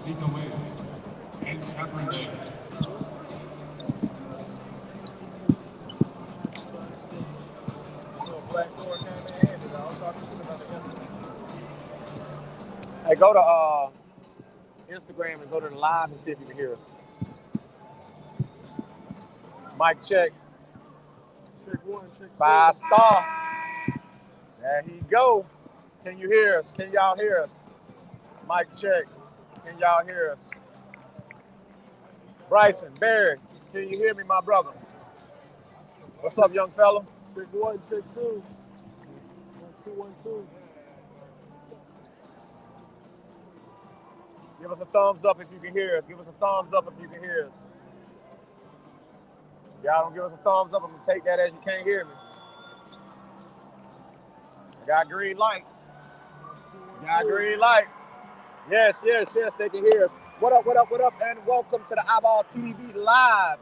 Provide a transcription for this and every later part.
Hey, go to Instagram and go to the live and see if you can hear us. Mic check. Check one, check two. 5-star. There he go. Can you hear us? Can y'all hear us? Mic check. Can y'all hear us? Bryson, Barry, can you hear me, my brother? What's up, young fella? Check one, check two. 1, 2, 1, 2. Give us a thumbs up if you can hear us. Give us a thumbs up if you can hear us. Y'all don't give us a thumbs up, I'm gonna take that as you can't hear me. I got green light. Got green light. Yes, yes, yes, they can hear us. What up, what up, what up, and welcome to the iBallTDB Live.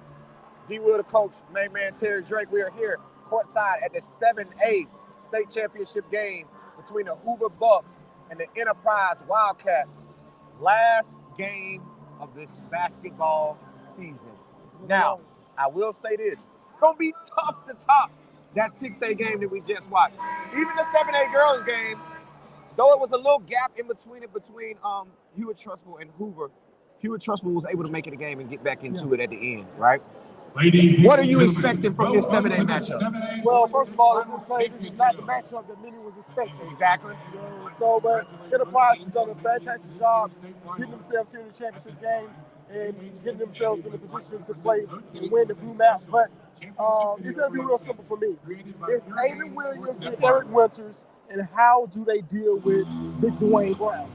D. Will, the coach, main man Terry Drake. We are here courtside at the 7A state championship game between the Hoover Bucks and the Enterprise Wildcats. Last game of this basketball season. Now, I will say this. It's going to be tough to top that 6A game that we just watched. Even the 7A girls game, though it was a little gap in between Hewitt Trustful and Hoover, Hewitt Trustful was able to make it a game and get back into it at the end, right? Ladies, what are you expecting from this 7A matchup? Well, first of all, let's just say this is not the matchup that many was expecting. Exactly. So, but Enterprise has done a fantastic job getting themselves here in the championship game and getting themselves in the position to play and win the blue match. But it's going to be real simple for me. It's Aiden Williams and Eric Winters, and how do they deal with Big Dwayne Brown?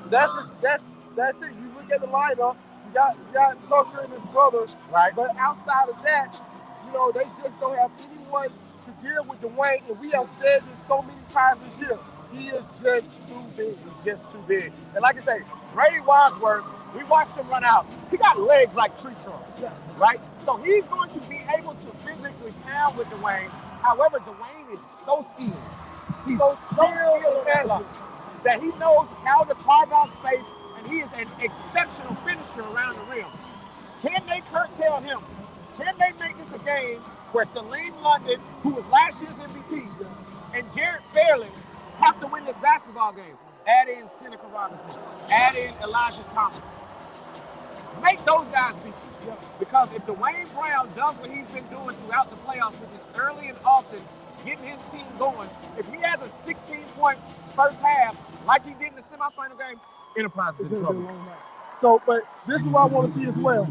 That's it. You look at the lineup. You got Tucker and his brother, right? But outside of that, they just don't have anyone to deal with Dwayne. And we have said this so many times this year. He is just too big. He's just too big. And like I say, Brady Wadsworth, we watched him run out. He got legs like tree trunks, right? So he's going to be able to physically pound with Dwayne. However, Dwayne is so skilled. He's so skilled that he knows how to carve out space, and he is an exceptional finisher around the rim. Can they curtail him? Can they make this a game where Celine London, who was last year's MVP, and Jared Fairley have to win this basketball game? Add in Seneca Robinson. Add in Elijah Thomas. Make those guys beat you. Because if Dwayne Brown does what he's been doing throughout the playoffs, which is early and often, getting his team going, if he has a 16-point first half, like he did in the semifinal game, Enterprise is in trouble. So, but this is what I want to see as well.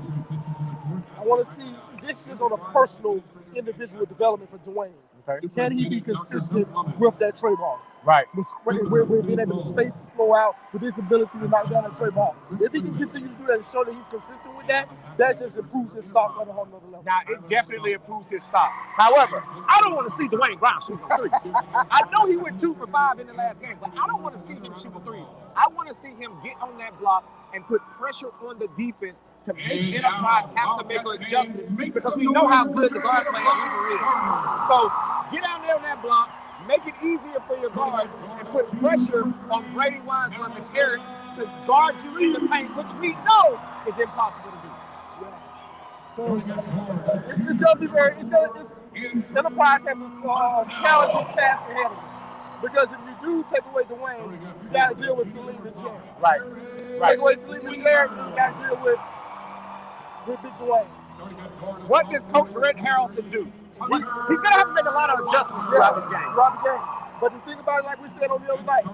I want to see this just on a personal, individual development for Dwayne. Okay. Can he be consistent with that tray ball? Right. With being able to space the flow out, with his ability to knock down that tray ball. If he can continue to do that and show that he's consistent with that, that just improves his stock on a whole nother level. Now, it definitely improves his stock. However, I don't want to see Dwayne Brown shoot a three. I know he went 2 for 5 in the last game, but I don't want to see him shoot a three. I want to see him get on that block and put pressure on the defense to make Enterprise have to make adjustments because we know how good the guard play at Hoover is. So get down there on that block, make it easier for your guards, and put pressure on Brady Wadsworth and Eric to guard you in the paint, which we know is impossible to do. So it's going to be Enterprise has a challenging task ahead of them. Because if you do take away Dwayne, you got to deal with Celine and Jared. Right. Take away Celine and Jared, you got to deal with Big Dwayne. What does Coach Red Harrelson do? He's going to have to make a lot of adjustments throughout this game. Throughout the game. But the thing about it, like we said on the other night,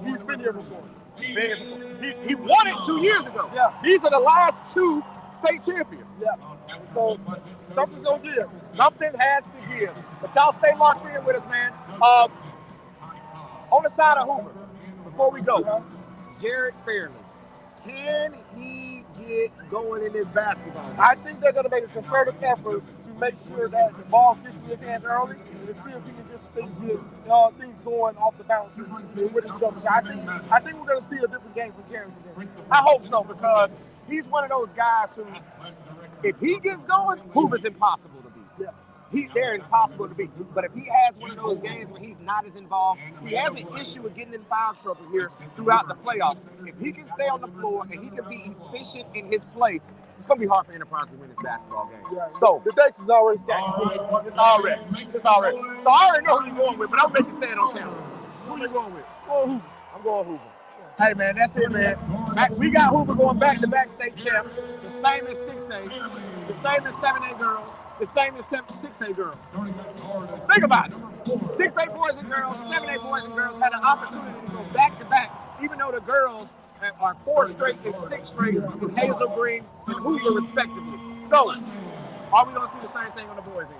he's been here before. He won it 2 years ago. Yeah. These are the last 2 state champions. Yeah. So something's going to give. Something has to give. But y'all stay locked in with us, man. On the side of Hoover, before we go, Jared Fairley, can he get going in this basketball game? I think they're going to make a concerted effort to make sure that the ball gets in his hands early and to see if he can get things going off the bounce with his jump shot. I think we're going to see a different game from Jared today. I hope so, because he's one of those guys who, if he gets going, Hoover's impossible to beat. Yeah. they're impossible to beat. But if he has one of those games where he's not as involved, he has an issue with getting in foul trouble here throughout the playoffs. If he can stay on the floor and he can be efficient in his play, it's going to be hard for Enterprise to win this basketball game. Yeah, so the Dex is already starting. It's already. So I already know who you're going with, but I'll make you say it on camera. Who you going with? I'm going Hoover. Hey, man, that's it, man. We got Hoover going back-to-back state champ. The same as 6A. The same as 7A girls. The same as 6A girls. Think about it. 6A boys and girls, 7A boys and girls had an opportunity to go back-to-back, even though the girls are 4 straight and 6 straight in Hazel Green and Hoover, respectively. So, are we going to see the same thing on the boys' end?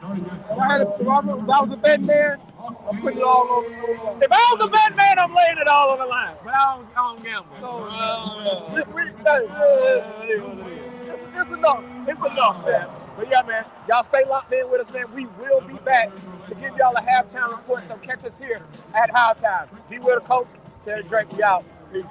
If I was a betting man, I'm putting it all on the line. If I was a betting man, I'm laying it all on the line. But I don't gamble. It's enough. It's enough, man. But yeah, man, y'all stay locked in with us, man. We will be back to give y'all a halftime report. So catch us here at halftime. Be with the coach. Terry Drake, we out. Peace.